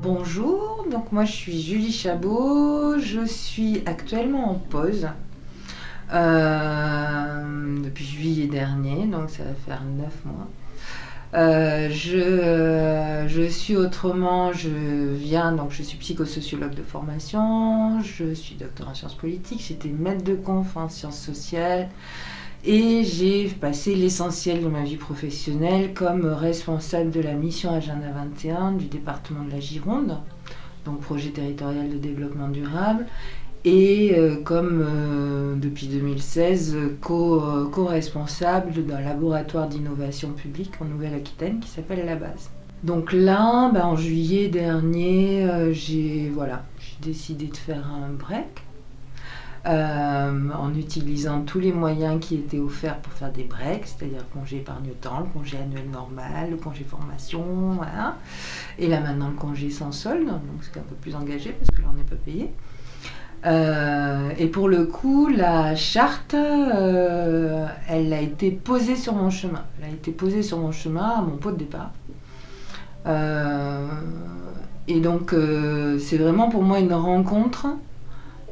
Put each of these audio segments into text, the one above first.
Bonjour, donc moi je suis Julie Chabot, je suis actuellement en pause depuis juillet dernier, donc ça va faire 9 mois. Je suis autrement, je suis psychosociologue de formation, je suis docteur en sciences politiques, j'étais maître de conf en sciences sociales et j'ai passé l'essentiel de ma vie professionnelle comme responsable de la mission Agenda 21 du département de la Gironde, donc projet territorial de développement durable, et depuis 2016, co-responsable d'un laboratoire d'innovation publique en Nouvelle-Aquitaine qui s'appelle La Base. Donc là, en juillet dernier, j'ai décidé de faire un break en utilisant tous les moyens qui étaient offerts pour faire des breaks, c'est-à-dire le congé épargne-temps, le congé annuel normal, le congé formation, voilà. Et là maintenant le congé sans solde, donc c'est un peu plus engagé parce que là on n'est pas payé. Et pour le coup, la charte, elle a été posée sur mon chemin. Elle a été posée sur mon chemin à mon pot de départ. Et donc, c'est vraiment pour moi une rencontre.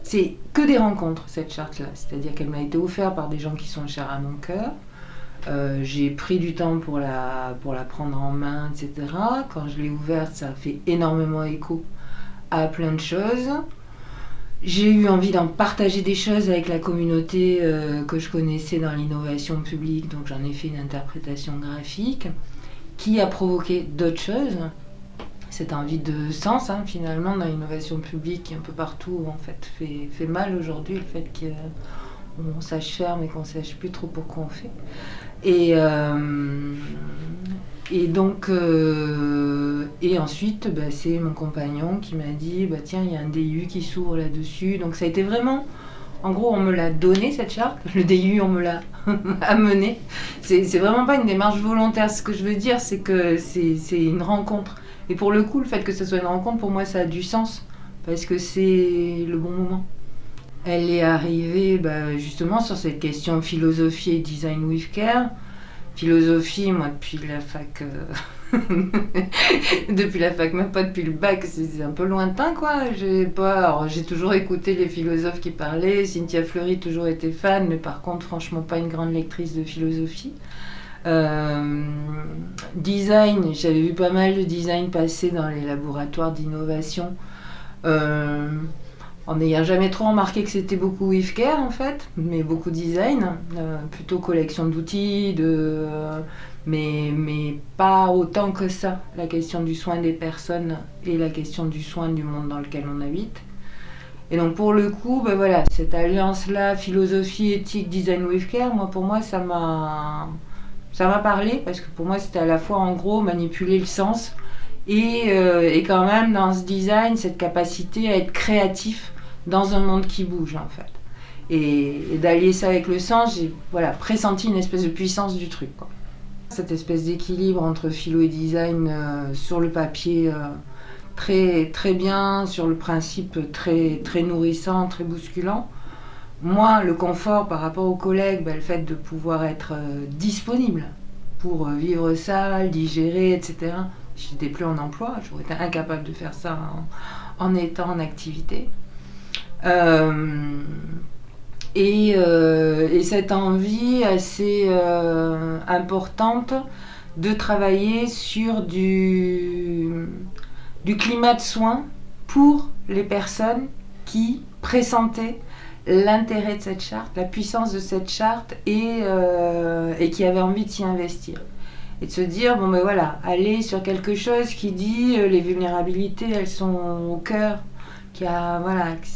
C'est que des rencontres, cette charte-là. C'est-à-dire qu'elle m'a été offerte par des gens qui sont chers à mon cœur. J'ai pris du temps pour la prendre en main, etc. Quand je l'ai ouverte, ça a fait énormément écho à plein de choses. J'ai eu envie d'en partager des choses avec la communauté que je connaissais dans l'innovation publique, donc j'en ai fait une interprétation graphique qui a provoqué d'autres choses. Cette envie de sens, finalement, dans l'innovation publique qui un peu partout en fait fait mal aujourd'hui, le fait qu'on sache faire mais qu'on ne sache plus trop pourquoi on fait. Et donc, et ensuite, c'est mon compagnon qui m'a dit tiens, il y a un DU qui s'ouvre là-dessus. Donc ça a été vraiment, en gros, on me l'a donné cette charte, le DU, on me l'a amené. C'est vraiment pas une démarche volontaire. Ce que je veux dire, c'est que c'est une rencontre. Et pour le coup, le fait que ce soit une rencontre, pour moi, ça a du sens parce que c'est le bon moment. Elle est arrivée justement sur cette question philosophie et design with care. Philosophie, moi, depuis la fac, même pas depuis le bac, c'est un peu lointain, quoi. J'ai toujours écouté les philosophes qui parlaient. Cynthia Fleury, toujours été fan, mais par contre, franchement, pas une grande lectrice de philosophie. Design, j'avais vu pas mal de design passer dans les laboratoires d'innovation. En n'ayant jamais trop remarqué que c'était beaucoup with care en fait, mais beaucoup design, plutôt collection d'outils, mais pas autant que ça, la question du soin des personnes et la question du soin du monde dans lequel on habite. Et donc pour le coup, cette alliance-là, philosophie, éthique, design with care, pour moi ça m'a parlé, parce que pour moi c'était à la fois en gros manipuler le sens et quand même dans ce design, cette capacité à être créatif dans un monde qui bouge en fait. Et d'allier ça avec le sens, j'ai pressenti une espèce de puissance du truc, quoi. Cette espèce d'équilibre entre philo et design sur le papier très, très bien, sur le principe très, très nourrissant, très bousculant. Moi, le confort par rapport aux collègues, le fait de pouvoir être disponible pour vivre ça, le digérer, etc. Si j'étais plus en emploi, j'aurais été incapable de faire ça en étant en activité. Et cette envie assez importante de travailler sur du climat de soins pour les personnes qui pressentaient l'intérêt de cette charte, la puissance de cette charte et qui avaient envie de s'y investir. Et de se dire, aller sur quelque chose qui dit les vulnérabilités, elles sont au cœur, et que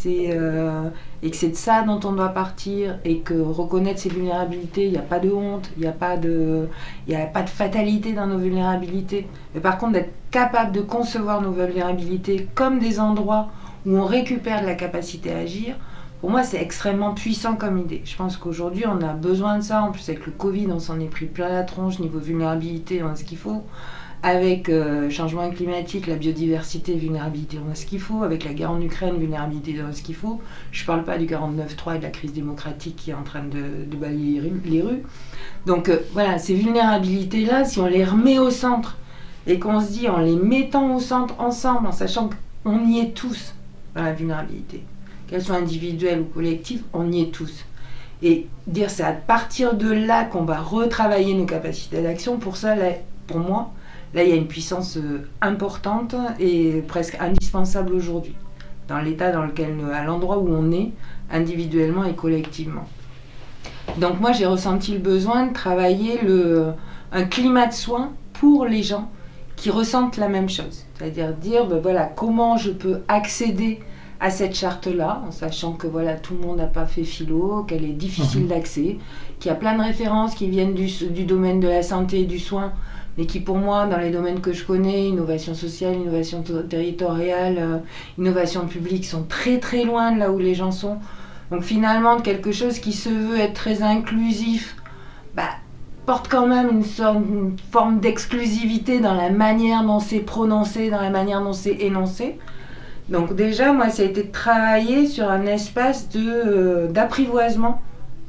c'est de ça dont on doit partir, et que reconnaître ces vulnérabilités, il n'y a pas de honte, il n'y a pas de fatalité dans nos vulnérabilités. Mais par contre, d'être capable de concevoir nos vulnérabilités comme des endroits où on récupère de la capacité à agir, pour moi, c'est extrêmement puissant comme idée. Je pense qu'aujourd'hui, on a besoin de ça. En plus, avec le Covid, on s'en est pris plein la tronche niveau vulnérabilité, on a ce qu'il faut. Avec changement climatique, la biodiversité, vulnérabilité, on a ce qu'il faut. Avec la guerre en Ukraine, vulnérabilité, on a ce qu'il faut. Je ne parle pas du 49.3 et de la crise démocratique qui est en train de balayer les rues. Donc ces vulnérabilités-là, si on les remet au centre et qu'on se dit en les mettant au centre ensemble, en sachant qu'on y est tous dans la vulnérabilité, qu'elle soit individuelle ou collective, on y est tous. Et dire c'est à partir de là qu'on va retravailler nos capacités d'action, pour ça, là, pour moi, là il y a une puissance importante et presque indispensable aujourd'hui, dans l'état dans lequel, à l'endroit où on est, individuellement et collectivement. Donc moi j'ai ressenti le besoin de travailler un climat de soins pour les gens qui ressentent la même chose. C'est-à-dire dire voilà, comment je peux accéder à cette charte-là, en sachant que voilà, tout le monde n'a pas fait philo, qu'elle est difficile d'accès, qu'il y a plein de références qui viennent du domaine de la santé et du soin, mais qui pour moi, dans les domaines que je connais, innovation sociale, innovation territoriale, innovation publique, sont très très loin de là où les gens sont. Donc finalement, quelque chose qui se veut être très inclusif, porte quand même une forme d'exclusivité dans la manière dont c'est prononcé, dans la manière dont c'est énoncé. Donc déjà, moi, ça a été de travailler sur un espace d'apprivoisement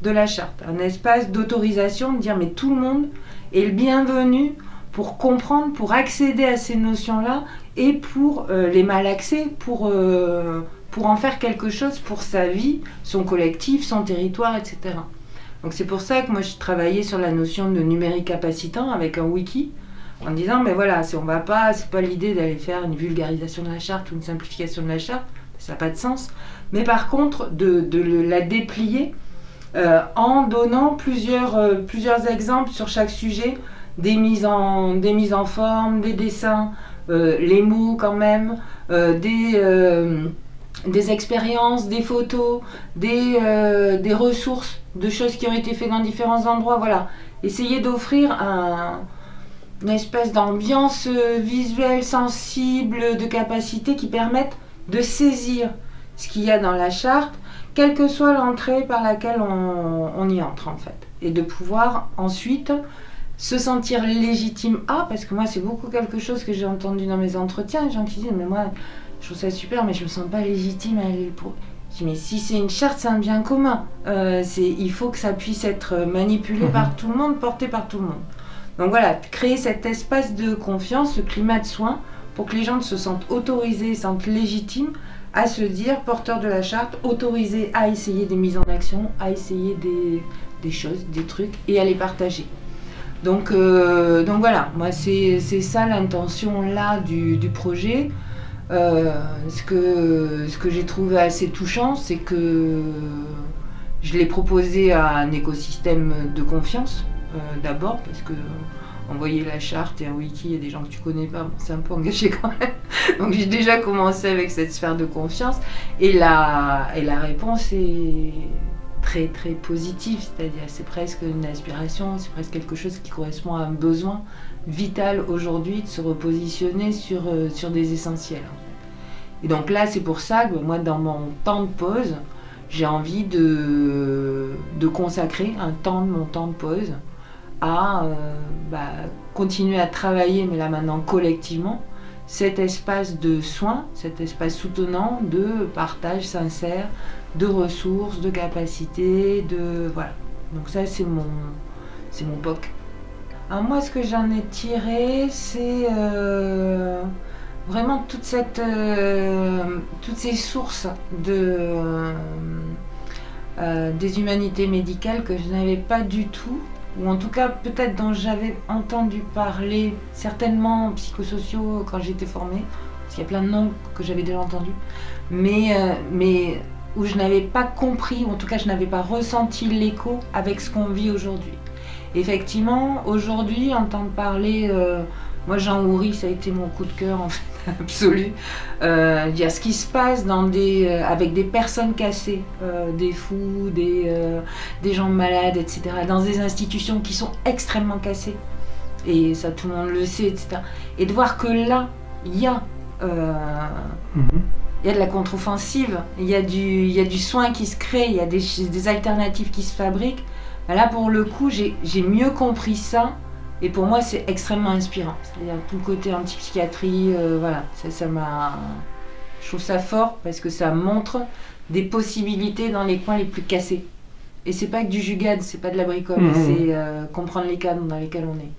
de la charte, un espace d'autorisation, de dire mais tout le monde est le bienvenu pour comprendre, pour accéder à ces notions-là et pour les malaxer, pour en faire quelque chose pour sa vie, son collectif, son territoire, etc. Donc c'est pour ça que moi je travaillais sur la notion de numérique capacitant avec un wiki, en disant mais voilà, c'est pas l'idée d'aller faire une vulgarisation de la charte ou une simplification de la charte, ça n'a pas de sens, mais par contre de la déplier en donnant plusieurs exemples sur chaque sujet, des mises en forme, des dessins, les mots quand même, des expériences, des photos, des ressources, de choses qui ont été faites dans différents endroits, voilà. Essayer d'offrir une espèce d'ambiance visuelle, sensible, de capacité qui permettent de saisir ce qu'il y a dans la charte, quelle que soit l'entrée par laquelle on y entre en fait. Et de pouvoir ensuite se sentir légitime parce que moi c'est beaucoup quelque chose que j'ai entendu dans mes entretiens, les gens qui disent mais moi je trouve ça super mais je me sens pas légitime à aller pour... Je dis mais si c'est une charte c'est un bien commun, il faut que ça puisse être manipulé par tout le monde, porté par tout le monde. Donc voilà, créer cet espace de confiance, ce climat de soins pour que les gens se sentent autorisés, se sentent légitimes à se dire porteurs de la charte, autorisés à essayer des mises en action, à essayer des choses, des trucs et à les partager. Donc voilà, moi c'est ça l'intention là du projet. Ce que j'ai trouvé assez touchant, c'est que je l'ai proposé à un écosystème de confiance d'abord, parce que envoyer la charte et un wiki à des gens que tu connais pas, c'est un peu engagé quand même. Donc j'ai déjà commencé avec cette sphère de confiance et la réponse est très très positive, c'est-à-dire c'est presque une aspiration, c'est presque quelque chose qui correspond à un besoin vital aujourd'hui de se repositionner sur des essentiels. Et donc là c'est pour ça que moi dans mon temps de pause, j'ai envie de consacrer un temps de mon temps de pause à continuer à travailler, mais là maintenant collectivement, cet espace de soins, cet espace soutenant de partage sincère, de ressources, de capacités, voilà. Donc ça c'est mon POC. Alors moi ce que j'en ai tiré, c'est vraiment toutes ces sources des humanités médicales que je n'avais pas du tout, ou en tout cas peut-être dont j'avais entendu parler, certainement psychosociaux quand j'étais formée, parce qu'il y a plein de noms que j'avais déjà entendus, mais où je n'avais pas compris, ou en tout cas je n'avais pas ressenti l'écho avec ce qu'on vit aujourd'hui. Effectivement, aujourd'hui, entendre parler, moi Jean Houry, ça a été mon coup de cœur en fait, absolu, dire ce qui se passe avec des personnes cassées, des fous, des gens malades, etc., dans des institutions qui sont extrêmement cassées, et ça tout le monde le sait, etc., et de voir que là, il y a de la contre-offensive, il y a du soin qui se crée, il y a des alternatives qui se fabriquent. Là, pour le coup, j'ai mieux compris ça, et pour moi, c'est extrêmement inspirant. C'est-à-dire tout le côté anti-psychiatrie, voilà, ça m'a... Je trouve ça fort, parce que ça montre des possibilités dans les coins les plus cassés. Et c'est pas que du jugade, c'est pas de la bricole, c'est comprendre les cadres dans lesquels on est.